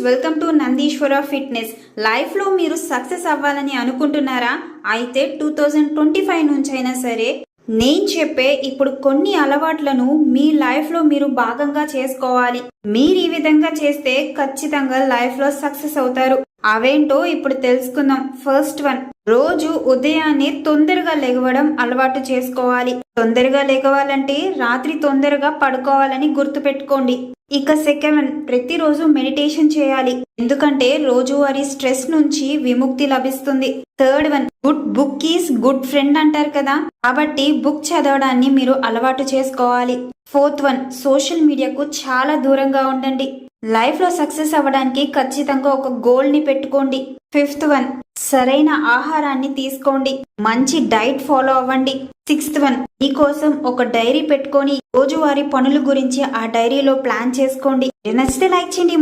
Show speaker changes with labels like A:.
A: Welcome to Nandeeswara fitness. లైఫ్లో మీరు success అవ్వాలని అనుకుంటున్నారా? అయితే 2025 నుంచి అయినా సరే నేను చెప్పే ఇప్పుడు కొన్ని అలవాట్లను మీ లైఫ్లో మీరు భాగంగా చేసుకోవాలి. మీరు ఈ విధంగా చేస్తే ఖచ్చితంగా లైఫ్లో సక్సెస్ అవుతారు. అవేంటో ఇప్పుడు తెలుసుకుందాం. ఫస్ట్ వన్, రోజు ఉదయాన్నే తొందరగా లెగవడం అలవాటు చేసుకోవాలి. తొందరగా లెగవాలంటే రాత్రి తొందరగా పడుకోవాలని గుర్తుపెట్టుకోండి. ఇక సెకండ్ వన్, ప్రతిరోజు మెడిటేషన్ చేయాలి. ఎందుకంటే రోజువారీ స్ట్రెస్ నుంచి విముక్తి లభిస్తుంది. Third one, good book is good friend అంటారు కదా, కాబట్టి బుక్ చదవడాన్ని మీరు అలవాటు చేసుకోవాలి. ఫోర్త్ వన్, సోషల్ మీడియాకు చాలా దూరంగా ఉండండి. లైఫ్ లో సక్సెస్ అవ్వడానికి ఖచ్చితంగా ఒక గోల్ ని పెట్టుకోండి. ఫిఫ్త్ వన్, సరైన ఆహారాన్ని తీసుకోండి. మంచి డైట్ ఫాలో అవ్వండి. సిక్స్త్ వన్, మీకోసం ఒక డైరీ పెట్టుకొని రోజువారీ పనుల గురించి ఆ డైరీలో ప్లాన్ చేసుకోండి. నచ్చితే లైక్ చేయండి.